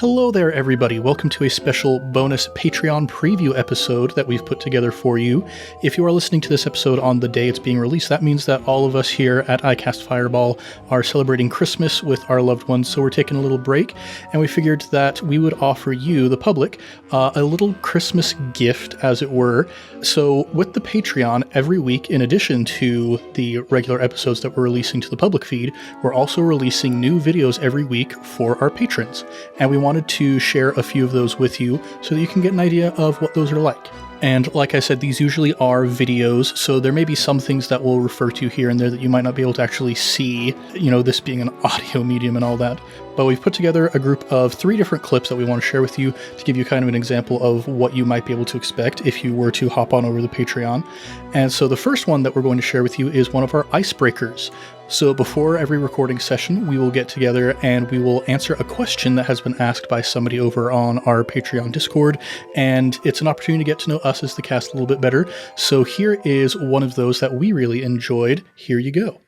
Hello there, everybody. Welcome to a special bonus Patreon preview episode that we've put together for you. If you are listening to this episode on the day it's being released, that means that all of us here at iCast Fireball are celebrating Christmas with our loved ones, so we're taking a little break, and we figured that we would offer you, the public, a little Christmas gift, as it were. So with the Patreon, every week, in addition to the regular episodes that we're releasing to the public feed, we're also releasing new videos every week for our patrons. And we wanted to share a few of those with you so that you can get an idea of what those are like. And like I said, these usually are videos, so there may be some things that we'll refer to here and there that you might not be able to actually see, this being an audio medium and all that. But we've put together a group of 3 different clips that we want to share with you to give you kind of an example of what you might be able to expect if you were to hop on over the Patreon. And so the first one that we're going to share with you is one of our icebreakers. So before every recording session, we will get together and we will answer a question that has been asked by somebody over on our Patreon Discord, and it's an opportunity to get to know us as the cast a little bit better. So here is one of those that we really enjoyed. Here you go.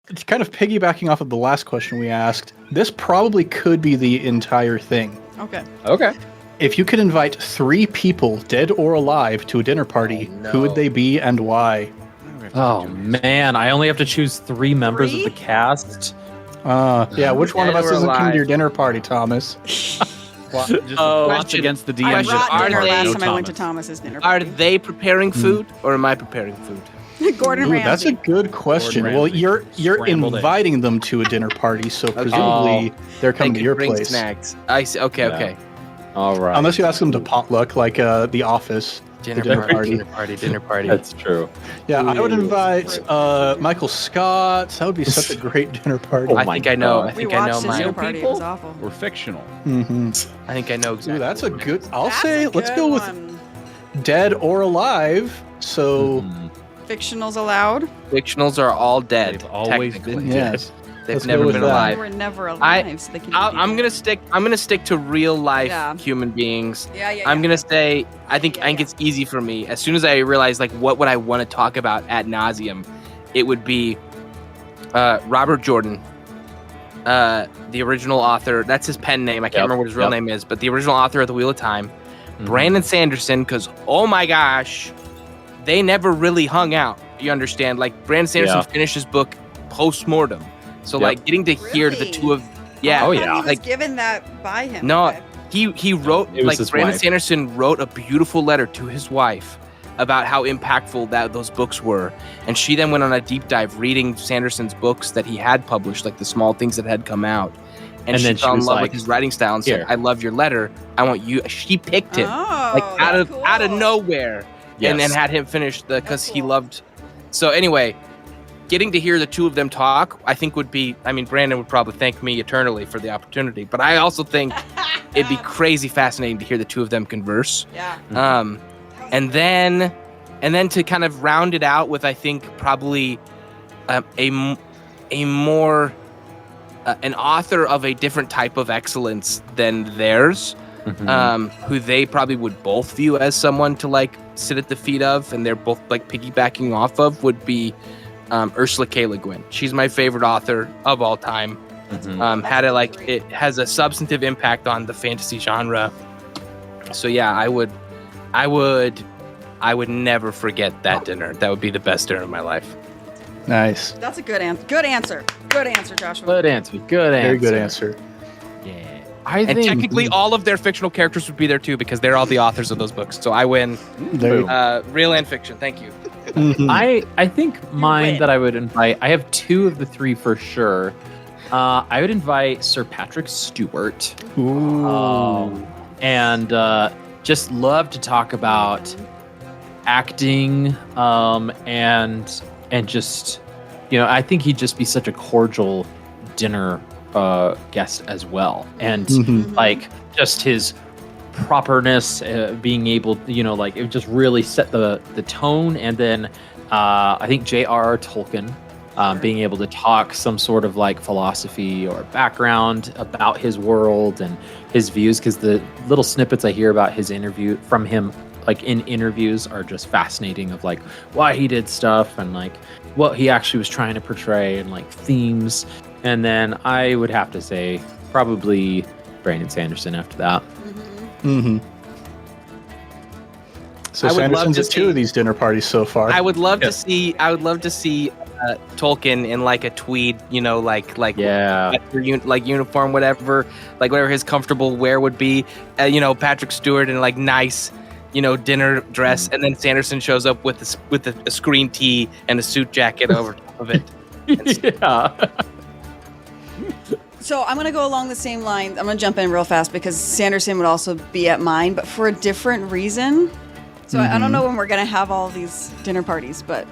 It's kind of piggybacking off of the last question we asked. This probably could be the entire thing. Okay. If you could invite 3 people, dead or alive, to a dinner party, who would they be and why? Oh man, I only have to choose 3 members of the cast. Which one of us isn't coming to your dinner party, Thomas? Question against the DM. I brought dinner last no time I went to Thomas's dinner Are party. they preparing food or am I preparing food? Gordon Ramsay. That's a good question. Gordon Well, Ramsay. you're Scrambled inviting them to a dinner party, so presumably they're coming They to can your bring place. snacks. I see. Okay, Yeah. okay. All right. Unless you ask them to potluck, like The Office. dinner party. Dinner party. That's true. Yeah, I would invite Michael Scott. That would be such a great dinner party. Oh I my think I know. God. I We think I know watched his dinner mine. party. It people? was awful. We're fictional. Mm-hmm. I think I know exactly. Ooh, that's a what good. I'll That's say, a let's good go with one. dead or alive. So, Fictionals allowed. Fictionals are all dead. They've always technically. been yes. They've Let's go never with been that. They alive. were never alive, so they can. I'm gonna stick to real life Yeah. human beings. Yeah. I'm gonna say I think it's easy for me. As soon as I realize what would I want to talk about ad nauseum, it would be Robert Jordan, the original author. That's his pen name. I can't remember what his real name is, but the original author of The Wheel of Time. Brandon Sanderson, because oh my gosh, they never really hung out. You understand? Like Brandon Sanderson finished his book post-mortem. So like getting to hear the two of He was like given that by him. No, Okay. he wrote It was his Brandon wife. Sanderson wrote a beautiful letter to his wife about how impactful those books were, and she then went on a deep dive reading Sanderson's books that he had published, like the small things that had come out, and she then she fell in was love like, with his writing style and said, "Here." "I love your letter. I want you." She picked him Oh, out of that's cool. nowhere, and then had him finish because he cool. loved. So anyway, getting to hear the two of them talk, I think would be. I mean, Brandon would probably thank me eternally for the opportunity, but I also think it'd be crazy fascinating to hear the two of them converse. Yeah. And then to kind of round it out with, I think probably a more an author of a different type of excellence than theirs. Who they probably would both view as someone to like sit at the feet of, and they're both like piggybacking off of, would be Ursula K. Le Guin. She's my favorite author of all time. It has a substantive impact on the fantasy genre. So yeah, I would never forget that dinner. That would be the best dinner of my life. Nice. That's a good answer. Good answer. Good answer, Joshua. Good answer. Good answer. Very good answer. Yeah. And technically, all of their fictional characters would be there too, because they're all the authors of those books. So I win. There you go. Real and fiction. Thank you. I think mine win. that I would invite. I have 2 of the 3 for sure. I would invite Sir Patrick Stewart. Ooh. And just love to talk about acting and just I think he'd just be such a cordial dinner guest as well, and like just his properness, being able like it just really set the tone. And then I think J.R.R. Tolkien, being able to talk some sort of like philosophy or background about his world and his views, because the little snippets I hear about his interview from him, like in interviews, are just fascinating, of like why he did stuff and like what he actually was trying to portray and like themes. And then I would have to say probably Brandon Sanderson after that. Mm-hmm. So I would love Sanderson's to at two see- of these dinner parties so far. I would love to see. I would love to see Tolkien in like a tweed, Yeah. like uniform, whatever his comfortable wear would be. Patrick Stewart in like nice, dinner dress, and then Sanderson shows up with a screen tee and a suit jacket over top of it. Yeah. So I'm going to go along the same line. I'm going to jump in real fast because Sanderson would also be at mine, but for a different reason. So I don't know when we're going to have all these dinner parties, but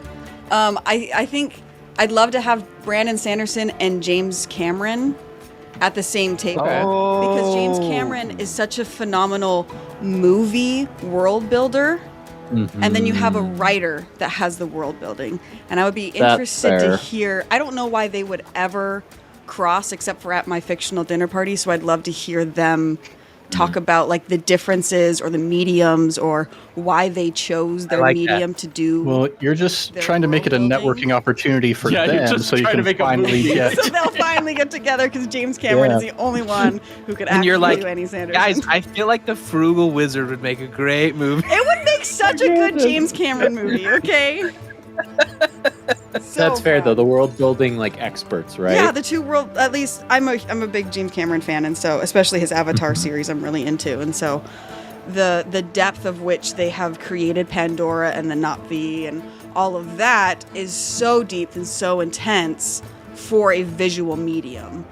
I think I'd love to have Brandon Sanderson and James Cameron at the same table. Because James Cameron is such a phenomenal movie world builder. Mm-hmm. And then you have a writer that has the world building. And I would be That's interested fair. to hear, I don't know why they would ever cross except for at my fictional dinner party. So I'd love to hear them talk about like the differences or the mediums or why they chose their like medium to do. Well, you're just Their trying to make it a world building. networking opportunity for Yeah, you're them, just so you trying to can make a finally movie. get. So they'll finally get together because James Cameron Yeah. is the only one who could And actually you're like, do Annie Sanderson. Guys, I feel like the Frugal Wizard would make a great movie. It would make such a good James Cameron movie, okay? That's fair though. The world building like experts, right? Yeah, the two world. At least I'm a big James Cameron fan, and so especially his Avatar series, I'm really into, and so the depth of which they have created Pandora and the Na'vi and all of that is so deep and so intense for a visual medium.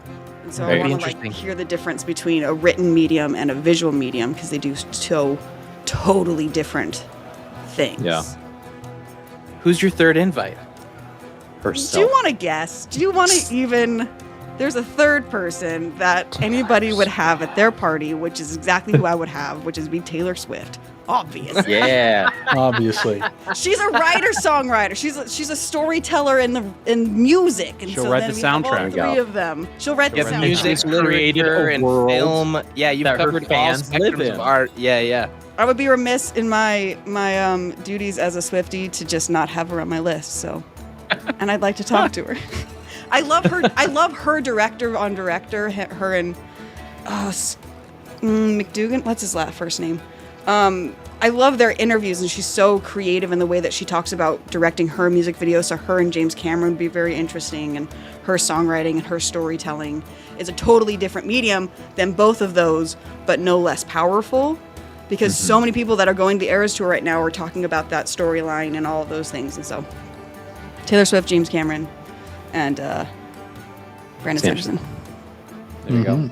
And so Very I want to interesting. hear the difference between a written medium and a visual medium because they do so totally different things. Yeah. Who's your third invite? Do you Herself. want to guess? Do you want to even? There's a third person that anybody would have at their party, which is exactly who I would have, which is be Taylor Swift. Obviously, Yeah. Obviously. she's a writer-songwriter. She's a storyteller in music, and She'll so write then the we have all soundtrack. three of them. She'll write the Yeah, Right. soundtrack. music, She's created a literature, and world film. Yeah, you've that her covered all fans live spectrums of in. art. Yeah. I would be remiss in my duties as a Swiftie to just not have her on my list. So, and I'd like to talk to her. I love her. I love her director on director. Her and McDougan. What's his first name? I love their interviews, and she's so creative in the way that she talks about directing her music videos. So her and James Cameron would be very interesting, and her songwriting and her storytelling is a totally different medium than both of those, but no less powerful. Because so many people that are going to the Eras Tour right now are talking about that storyline and all of those things. And so, Taylor Swift, James Cameron, and Brandon Sanderson. There you go. Mhm.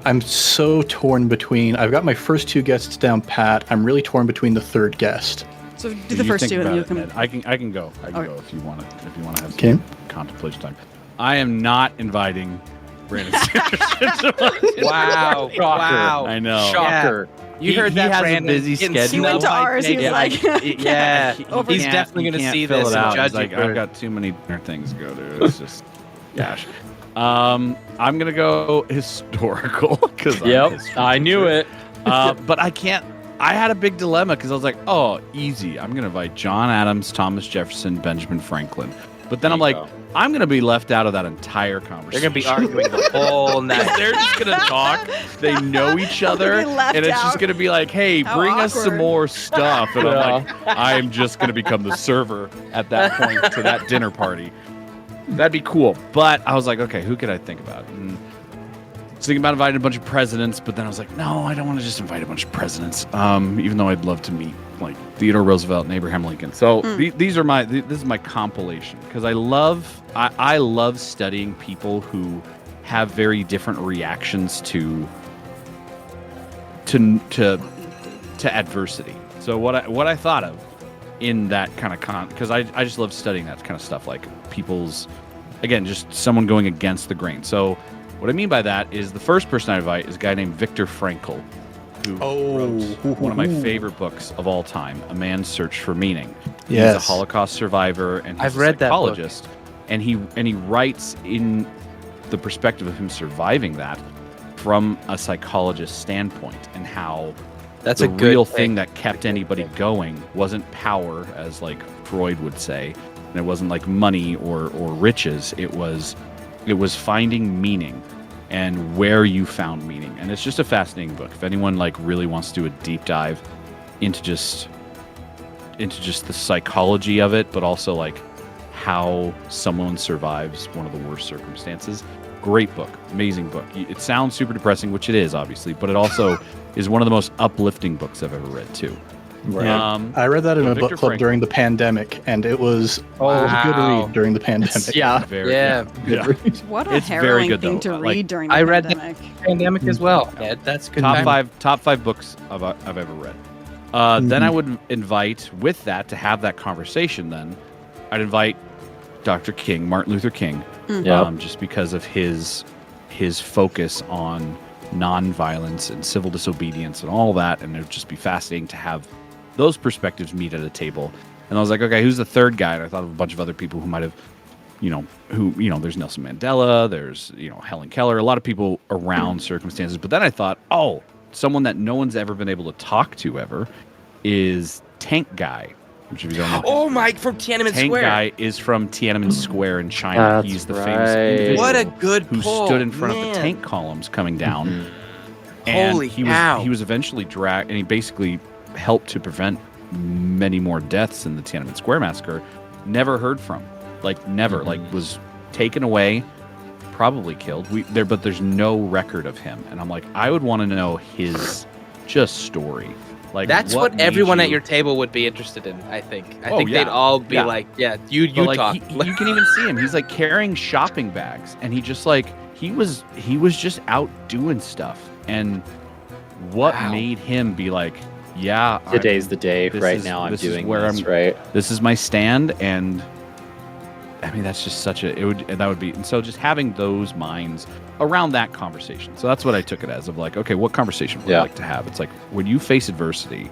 I'm so torn between. I've got my first two guests down pat. I'm really torn between the third guest. So do You the first think two, and then you about can. it, Ed. I can go. I can Okay. go if you want to. If you want to have Okay. some contemplation time. I am not inviting Brandon Sanderson. Wow. Wow. I know. Shocker. You heard He that, has a Brandon. busy Getting schedule. He went to snowbike ours. He was naked. like, yeah. Over He's here. definitely He going to can't see fill this it and out. judge He's like, you for I've it. got too many dinner things to go to. It's just, gosh. I'm gonna go historical because Yep. I knew it. but I can't. I had a big dilemma because I was like, oh, easy. I'm gonna invite John Adams, Thomas Jefferson, Benjamin Franklin. But then I'm like, I'm gonna be left out of that entire They're conversation. going to be arguing the whole night. They're just gonna talk. They know each other, Be left and it's out. just gonna be like, "Hey, How bring us some awkward. more stuff." And I'm like, I'm just gonna become the server at that point to that dinner party. That'd be cool. But I was like, okay, who could I think about? And I was thinking about inviting a bunch of presidents, but then I was like, no, I don't want to just invite a bunch of presidents. Even though I'd love to meet like Theodore Roosevelt and Abraham Lincoln. So these are this is my compilation because I love studying people who have very different reactions to adversity. So what I thought of in that kind of because I just love studying that kind of stuff, like people's, again, just someone going against the grain. So what I mean by that is the first person I invite is a guy named Viktor Frankl, who wrote one of my favorite books of all time, A Man's Search for Meaning. He's a Yes. Holocaust survivor and he's I've a read that book. psychologist, and he writes in the perspective of him surviving that from a psychologist's standpoint, and how That's the a good real thing that kept anybody going wasn't power, as like Freud would say, and it wasn't like money or riches. It was It was finding meaning and where you found meaning. And it's just a fascinating book. If anyone like really wants to do a deep dive into just the psychology of it, but also like how someone survives one of the worst circumstances. Great book, amazing book. It sounds super depressing, which it is obviously, but it also is one of the most uplifting books I've ever read too. Right. I read that in a book club Frankl. during the pandemic, and it was a good read during the pandemic. Yeah. What a It's very harrowing good, thing though. to Like, read during the I read the pandemic. pandemic as well. Yeah, that's good. Top five books I've ever read. Then I would invite, with that, to have that conversation. Then I'd invite Dr. King, Martin Luther King, just because of his focus on nonviolence and civil disobedience and all that, and it would just be fascinating to have those perspectives meet at a table. And I was like, okay, who's the third guy? And I thought of a bunch of other people who might have, there's Nelson Mandela, there's, Helen Keller, a lot of people around circumstances. But then I thought, someone that no one's ever been able to talk to ever is Tank Guy. Which if you don't know, Oh, Mike from Tiananmen Tank Square. Guy is from Tiananmen Square in China. That's He's the right. famous individual What a good who pull, stood in front of the man. tank columns coming down. And Holy he cow. was eventually dragged, and he basically helped to prevent many more deaths in the Tiananmen Square massacre. Never heard from, never, was taken away, probably killed. But there's no record of him, and I'm like, I would want to know his just story. Like That's what made everyone at you- your table would be interested in, I think. I Oh, think yeah. they'd all be Yeah. like, you But, talk. you can even see him. He's like carrying shopping bags, and he just he was just out doing stuff. And what Wow. made him be like, yeah, Today's the day. this Right is- now, I'm this is doing where this. I'm- Right. this is my stand, and I mean that's just that would be, and so just having those minds around that conversation. So that's what I took it as, of like, okay, what conversation would I like to have? It's like when you face adversity,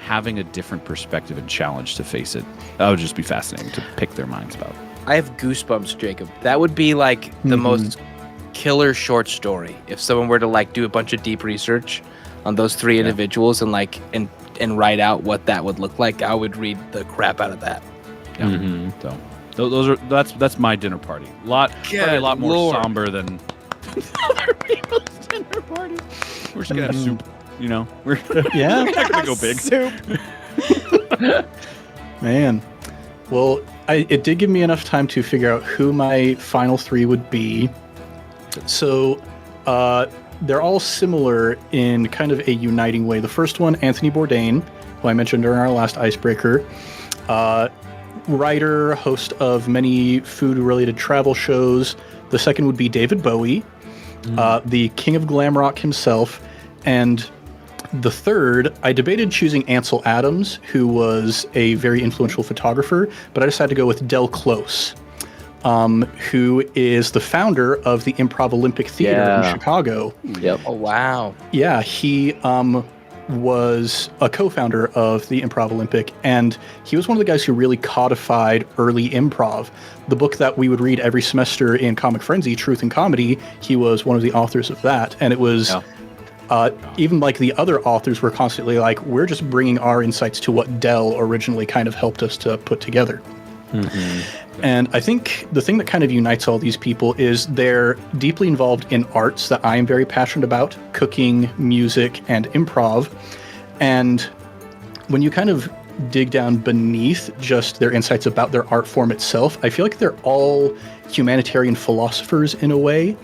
having a different perspective and challenge to face it, that would just be fascinating to pick their minds about. I have goosebumps, Jacob. That would be like the most killer short story if someone were to do a bunch of deep research on those three individuals and and write out what that would look like. I would read the crap out of that. Yeah. So that's my dinner party. Probably a lot more Lord. somber than other people's dinner party. We're just gonna have soup, We're Yeah, not gonna go big. man. Well, it did give me enough time to figure out who my final three would be. So, they're all similar in kind of a uniting way. The first one, Anthony Bourdain, who I mentioned during our last icebreaker. Writer, host of many food-related travel shows. The second would be David Bowie, the king of glam rock himself. And the third, I debated choosing Ansel Adams, who was a very influential photographer, but I decided to go with Del Close, who is the founder of the Improv Olympic Theater in Chicago. Yep. Oh, wow. Yeah, he was a co-founder of the Improv Olympic, and he was one of the guys who really codified early improv. The book that we would read every semester in Comic Frenzy, Truth and Comedy, he was one of the authors of that, and it was... even the other authors were constantly like, we're just bringing our insights to what Del originally kind of helped us to put together. And I think the thing that kind of unites all these people is they're deeply involved in arts that I am very passionate about, cooking, music, and improv. And when you kind of dig down beneath just their insights about their art form itself, I feel like they're all humanitarian philosophers in a way.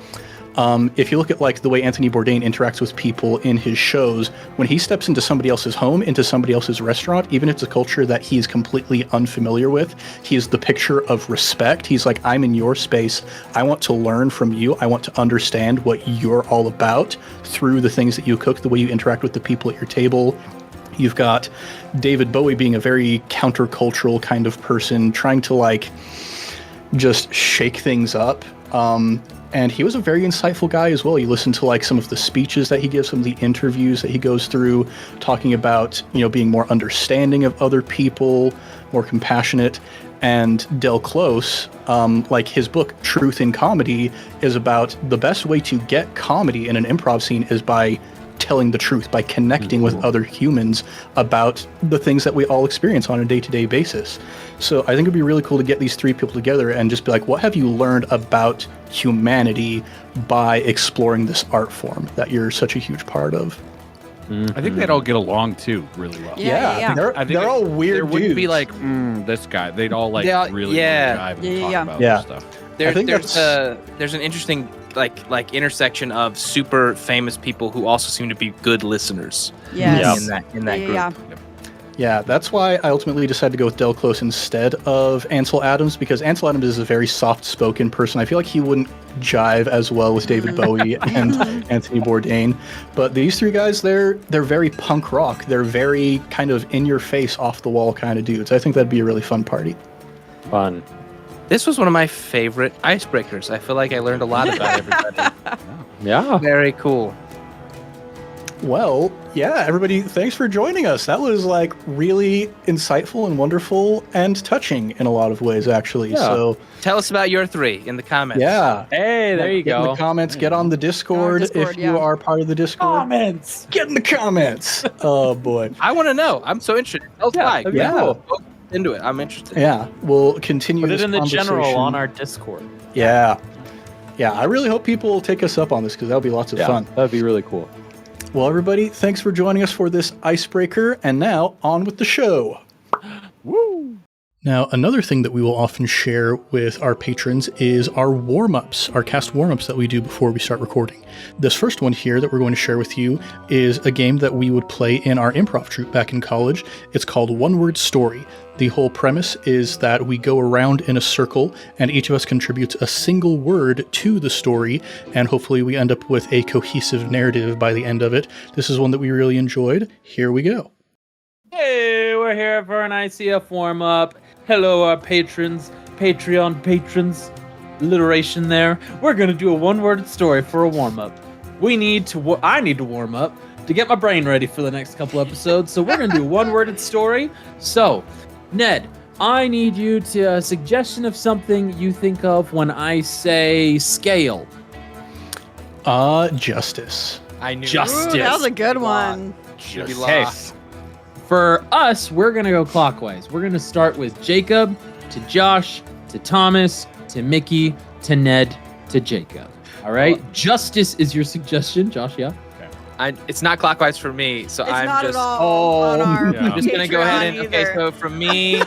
If you look at the way Anthony Bourdain interacts with people in his shows, when he steps into somebody else's home, into somebody else's restaurant, even if it's a culture that he's completely unfamiliar with, he's the picture of respect. He's like, I'm in your space. I want to learn from you. I want to understand what you're all about through the things that you cook, the way you interact with the people at your table. You've got David Bowie being a very countercultural kind of person, trying to just shake things up. And he was a very insightful guy as well. You listen to some of the speeches that he gives, some of the interviews that he goes through, talking about, being more understanding of other people, more compassionate. And Del Close, his book, Truth in Comedy, is about the best way to get comedy in an improv scene is by telling the truth, by connecting with other humans about the things that we all experience on a day-to-day basis. So I think it'd be really cool to get these three people together and just be like, what have you learned about humanity by exploring this art form that you're such a huge part of? I think they'd all get along too really well. Yeah. They're all weird There wouldn't be dudes. like, this guy. They'd all like They all- really yeah. jive and Yeah, talk yeah. about Yeah. stuff. I think There's an interesting like intersection of super famous people who also seem to be good listeners. Yes. In that group. Yeah. Yeah, that's why I ultimately decided to go with Del Close instead of Ansel Adams, because Ansel Adams is a very soft-spoken person. I feel like he wouldn't jive as well with David Bowie and Anthony Bourdain. But these three guys, they're very punk rock. They're very kind of in-your-face, off-the-wall kind of dudes. I think that'd be a really fun party. Fun. This was one of my favorite icebreakers. I feel like I learned a lot about everybody. Yeah. Very cool. Well, yeah, everybody, thanks for joining us. That was like really insightful and wonderful and touching in a lot of ways, actually. Yeah. So, Tell us about your three in the comments. yeah. Hey, there you Get in go. the comments, get on the Discord, Discord, if you yeah. are part of the Discord. Comments. Get in the comments. Oh, boy. I want to know. I'm so interested. Tell us Yeah, why. that'd be Yeah. cool. Go into it. I'm interested. Yeah, we'll continue Put it this in the general conversation. on our Discord. Yeah. Yeah, I really hope people will take us up on this because that'll be lots of fun. That'd be really cool. Well, everybody, thanks for joining us for this icebreaker. And now, on with the show. Woo! Now, another thing that we will often share with our patrons is our warm-ups, our cast warm-ups that we do before we start recording. This first one here that we're going to share with you is a game that we would play in our improv troupe back in college. It's called One Word Story. The whole premise is that we go around in a circle and each of us contributes a single word to the story, and hopefully we end up with a cohesive narrative by the end of it. This is one that we really enjoyed. Here we go. Hey, we're here for an ICF warm-up. Hello, our patrons, Patreon patrons. Alliteration there. We're gonna do a one-word story for a warm-up. I need to warm up to get my brain ready for the next couple episodes. So we're gonna do a one-worded story. So, Ned, I need you to a suggestion of something you think of when I say scale. Justice. I knew. Justice. Ooh, that was a good one. Should be Okay. lost. For us, we're going to go clockwise. We're going to start with Jacob, to Josh, to Thomas, to Mickey, to Ned, to Jacob. All right? Justice is your suggestion, Josh, yeah? It's not clockwise for me, so It's I'm not just. at all on our Yeah. I'm just gonna go ahead and. Patreon Okay, either. so from me,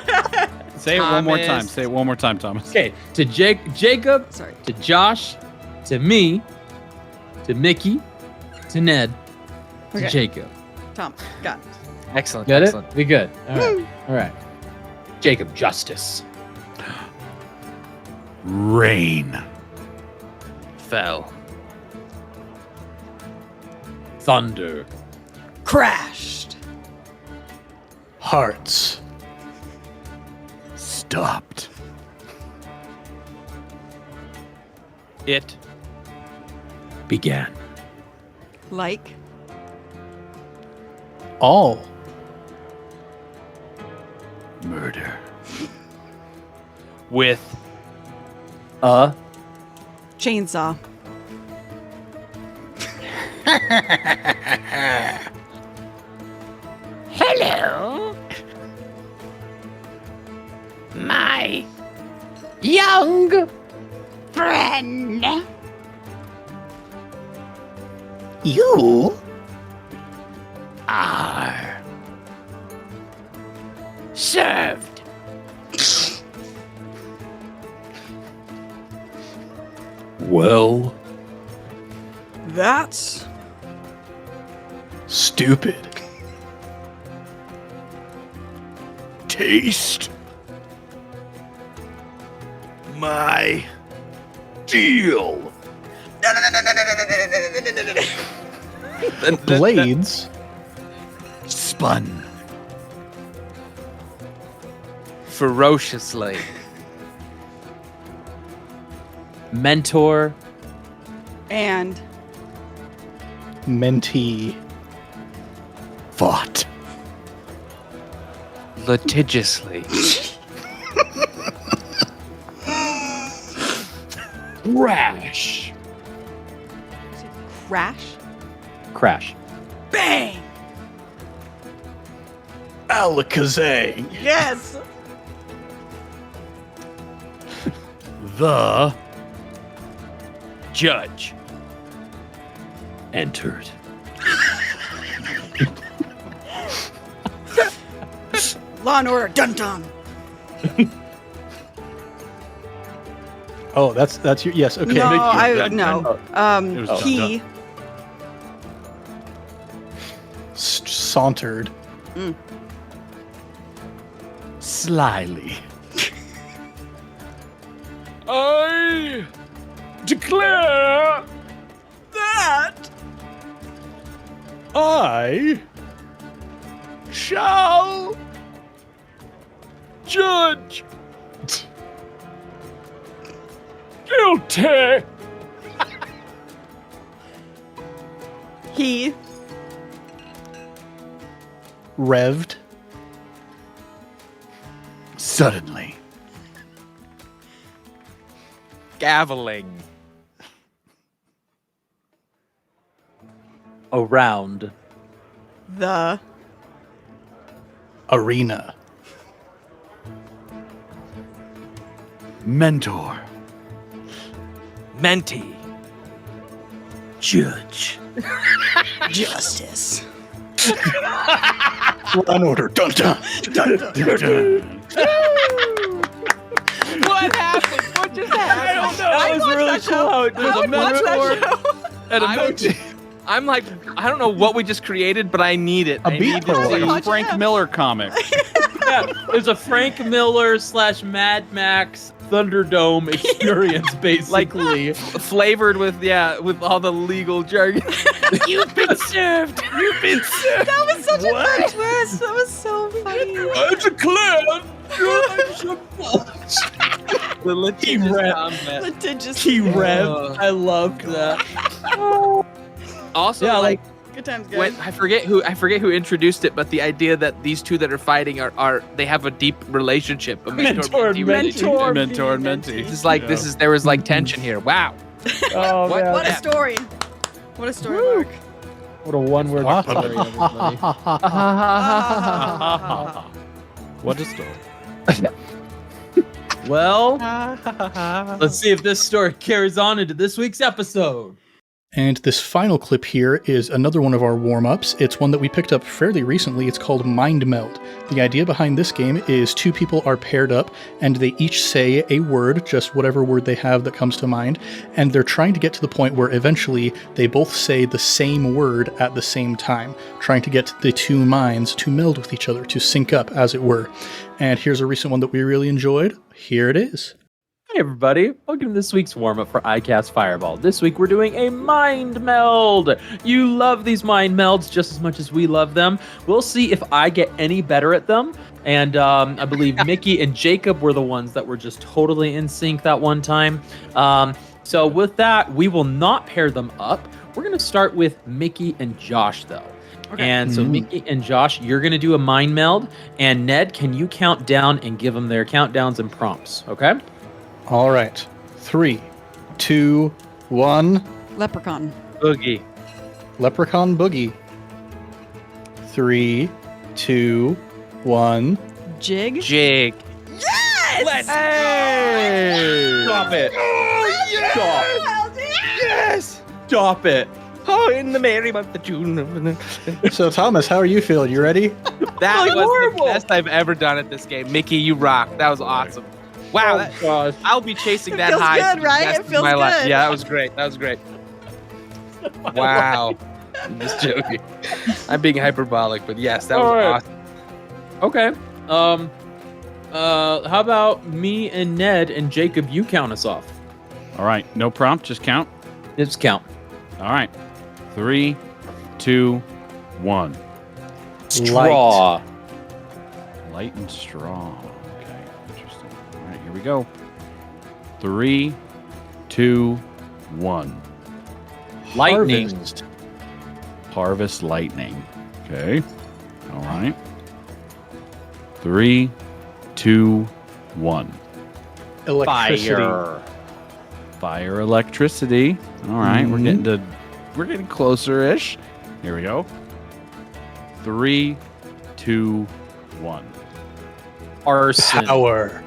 Say it one more time. Thomas. Say it one more time, Thomas. Okay, to Jacob, Sorry. to Josh, to me, to Mickey, to Ned, to Okay. Jacob. Tom, got it. excellent. Got excellent. it? We good. All right. All right. Jacob, justice. Rain. Fell. Thunder. Crashed. Hearts. Stopped. It. Began. Like. All. Murder. With. Chainsaw. Hello. My young friend. You? Are served. Well. That's Stupid. Taste. My deal. Blades. Spun. Ferociously. Mentor. and Mentee. Fought. Litigiously. Rash. crash. Crash. Alakazam. Yes. The judge entered. Law and Order. Dun dun. Oh, that's your yes. Okay. No, It was he. Sauntered. Slyly. I declare That. I shall judge guilty. He. Revved. Suddenly. Gaveling. Around. The. Arena. Mentor. Mentee. Judge. Justice. Law and Order. Dun dun. Dun dun. Dun. What happened? What just happened? I don't know. That was really cool how it I would watch that show. And I would- I'm like, I don't know what we just created, but I need it. I need beat it. like parade. a Frank Miller comic. Yeah, there's a Frank Miller / Mad Max Thunderdome experience, basically. Flavored with all the legal jargon. You've been served. You've been served. That was such a good twist. That was so funny. I declare The litigious He combat. Litigious. Key Rev. I loved that. Also, Yeah, like Good times, guys. when I forget who introduced it, but the idea that these two that are fighting are they have a deep relationship. A Mentor and mentee mentee. relationship. Mentor and mentee. This is like there was like tension here. Wow. Oh, What- man. What a story. What a story, Mark. What a one-word story, everybody. What a story. Well, let's see if this story carries on into this week's episode. And this final clip here is another one of our warm-ups. It's one that we picked up fairly recently. It's called Mind Meld. The idea behind this game is two people are paired up and they each say a word, just whatever word they have that comes to mind, and they're trying to get to the point where eventually they both say the same word at the same time, trying to get the two minds to meld with each other, to sync up, as it were. And here's a recent one that we really enjoyed. Here it is. Hey everybody, welcome to this week's warm-up for iCast Fireball. This week we're doing a mind meld. You love these mind melds just as much as we love them. We'll see if I get any better at them. And I believe Mickey and Jacob were the ones that were just totally in sync that one time. So with that, we will not pair them up. We're going to start with Mickey and Josh though. Okay. And so Mickey and Josh, you're going to do a mind meld. And Ned, can you count down and give them their countdowns and prompts, okay? All right. 3, 2, 1. Leprechaun. Boogie. Leprechaun Boogie. 3, 2, 1. Jig. Jig. Yes! Hey! Stop it. Stop. Yes! Stop it. Oh, in the merry month of June. So, Thomas, how are you feeling? You ready? That Like was horrible. the best I've ever done at this game. Mickey, you rock. That was awesome. Wow, that, gosh. I'll be chasing It that feels high. good, for the right? rest It of feels my life. good. Yeah, that was great. That was great. Wow. I'm just joking. I'm being hyperbolic, but yes, that was All right. awesome. Okay. How about me and Ned and Jacob, you count us off. All right. No prompt. Just count. Let's count. All right. 3, 2, 1. Straw. Light and straw. Okay. Interesting. All right. Here we go. 3, 2, 1. Lightning. Harvest. Harvest lightning. Okay. All right. 3, 2, 1. Electricity. Fire. Fire, electricity. All right, we're getting closer-ish. Here we go. 3, 2, 1. Arson. Power.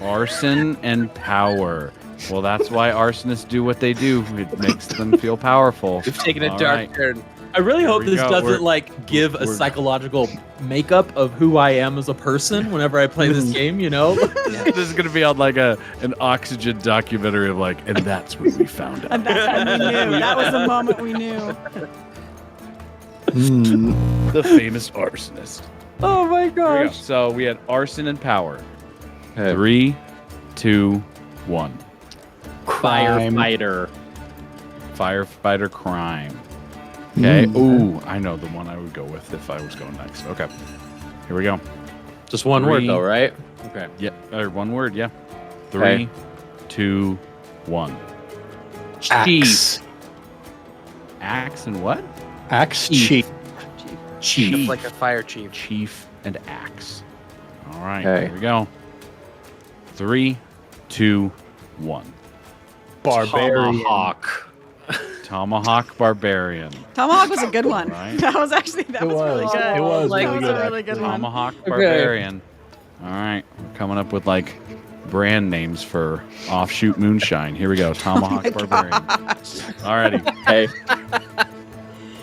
Arson and power. Well, that's why arsonists do what they do. It makes them feel powerful. We've taken a All dark right. turn. I really hope we this go. doesn't We're- like give a we're- psychological makeup of who I am as a person whenever I play this game. You know, This is going to be on like an Oxygen documentary of like, and that's when we found out. And that's when we knew. That was the moment we knew. The famous arsonist. oh my Here we go. gosh. So we had arson and power. 3, 2, 1. Crime. Firefighter. Firefighter crime. Okay. Ooh, I know the one I would go with if I was going next. Okay. Here we go. Just one word 3. though, right? Okay. Yeah. Or one word. Yeah. 3, Okay. 2, 1. Axe. Axe and what? Axe chief. Chief. Just like a fire chief. Chief and axe. All right. Okay. Here we go. 3, 2, 1. Barbarian. Tomahawk. Tomahawk barbarian. Tomahawk was a good one. Right. That was actually that It was really was. good. It was Like, really that was good, a really good one. Tomahawk barbarian. All right. We're coming up with like brand names for offshoot moonshine. Here we go. Tomahawk barbarian. Alrighty. Okay.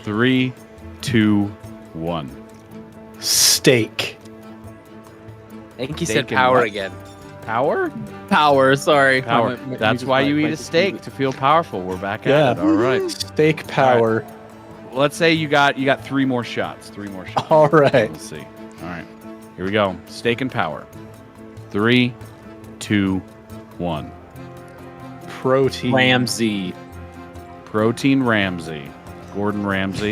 3, 2, 1. Steak. I think he Steak said and power what? again. Power? Power. Sorry. Power. That's why you eat a steak to feel powerful. We're back at it. All right. Steak power. Let's say you got 3 more shots. 3 more shots. All right. Let's see. All right. Here we go. Steak and power. 3, 2, 1. Protein. Ramsey. Protein Ramsey. Gordon Ramsay.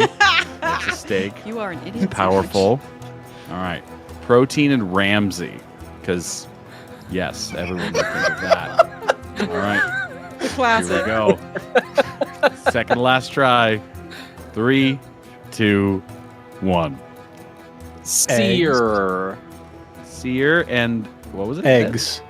That's a steak. You are an idiot. Powerful. All right. Protein and Ramsey. Because, yes, everyone would think of that. All right. The Here classic. we go. Second to last try. 3, 2, 1. Sear. Sear and what was it? Eggs.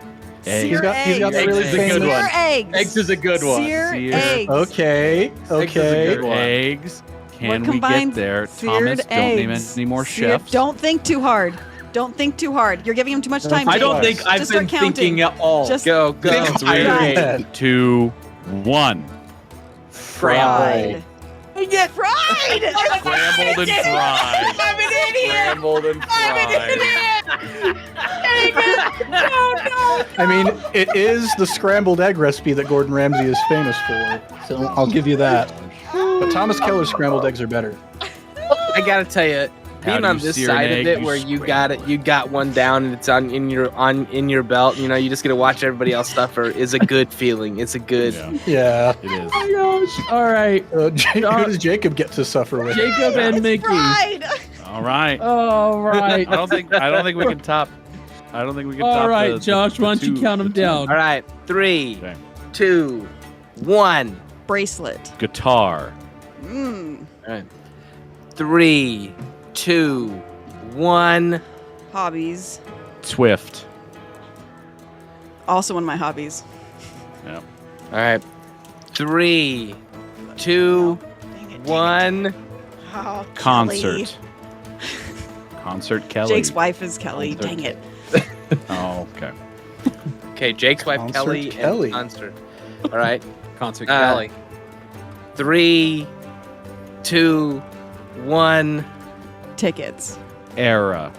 Eggs. He's got the Eggs really is a famous good one. Sear eggs. Eggs is a good one. Sear Sear. eggs. Okay. Okay. good one. Eggs. Can What we get combines there? seared Thomas, don't name eggs? any more Seared- chefs. Don't think too hard. Don't think too hard. You're giving him too much time. I Jake. don't think I've Just been start counting. thinking at all. Just Go, go. think Three. hard. 3, 2, 1. Fried. Get fried. Scrambled and fried. I'm an idiot. Scrambled and fried. I mean, it is the scrambled egg recipe that Gordon Ramsay is famous for. So I'll give you that. But Thomas Keller's scrambled eggs are better. I gotta tell you, How being do on you this sear an side of egg? it, You where you scramble. got one down and it's in your belt, you know, you just get to watch everybody else suffer is a good feeling. It's a good. Yeah, Yeah. it is. Oh my gosh. All right. Who does Jacob get to suffer with? Jacob and Mickey. Fried. All right. All right. I don't think we can top. I don't think we can top. All right, the- Josh, why don't you count them down? All right, 3, Okay. 2, 1. Bracelet. Guitar. Mmm. 3, 2, 1. Hobbies. Swift. Also one of my hobbies. Yeah. All right, 3, 2, Dang it. 1. Oh, Concert. Concert Kelly. Jake's wife is Kelly. Dang it. Oh, okay. Okay, Jake's wife Concert Kelly, Kelly. and concert. All right, Concert Uh, Kelly. 3, 2, 1. Tickets. Era.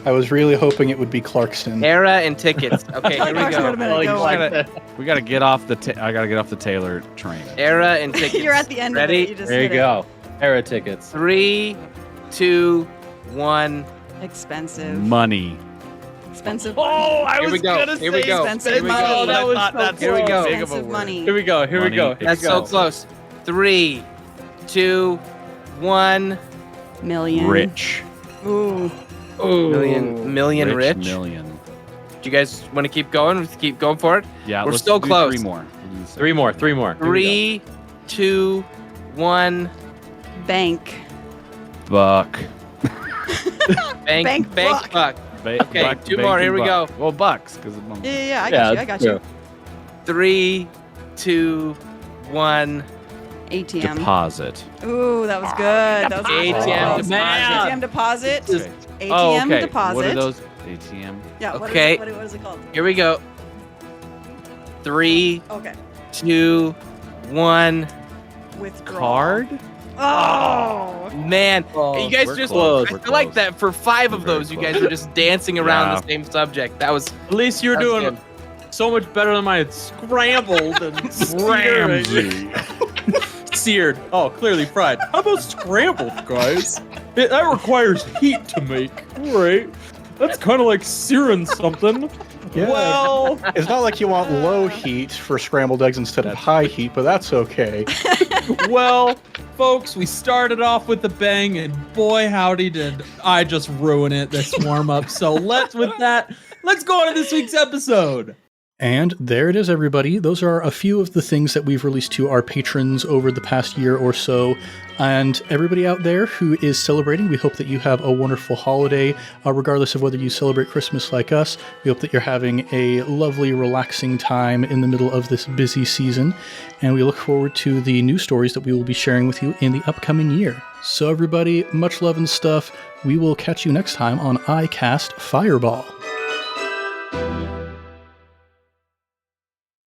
I was really hoping it would be Clarkson. Era and tickets. Okay, here we Clarkson would've go. been a good one. We gotta get off the. I gotta get off the Taylor train. Era and tickets. You're at the end Ready? of it. You just There you hit it. go. Era tickets. 3, 2, 1. Expensive. Money. Expensive. Oh, I Here we go. Here we go. expensive Here we money. go. Oh, that was I thought so that's Here we so go. big of a Expensive word. money. Here we go. Here we Money. go. That's so close. 3, 2, 1. Million. Rich. Ooh. Million rich. Million. Do you guys want to keep going? Let's keep going for it. Yeah, We're let's still do close. 3 more. Three more. Here we go. 3, 2, 1. Bank. Buck. Bank buck. buck. Okay, Buck, 2 more. Here we buck. go. Well, bucks, because Yeah, I got you. I got you. 3, 2, 1. ATM. deposit. Ooh, that was good. That was ATM close. deposit. ATM deposit. Okay. ATM okay. deposit. What are those? ATM. Yeah. What Okay. what is it called? Here we go. 3, Okay. 2, 1. Withdraw. Card? Oh. Man, Oh, you guys we're just, close, I we're feel like close. that for 5 We're of very those, you close. guys were just dancing around Yeah. the same subject. That was At least you're That's doing good. so much better than my scrambled and seared. Ramsey. Seared. Oh, clearly fried. How about scrambled, guys? That requires heat to make. Right. That's kind of like searing something. Yeah. Well, It's not like you want low heat for scrambled eggs instead of high heat, but that's okay. well, folks, we started off with a bang, and boy, howdy did I just ruin it this warm up. So let's go on to this week's episode. And there it is, everybody. Those are a few of the things that we've released to our patrons over the past year or so. And everybody out there who is celebrating, we hope that you have a wonderful holiday, regardless of whether you celebrate Christmas like us. We hope that you're having a lovely, relaxing time in the middle of this busy season. And we look forward to the new stories that we will be sharing with you in the upcoming year. So everybody, much love and stuff. We will catch you next time on iCast Fireball.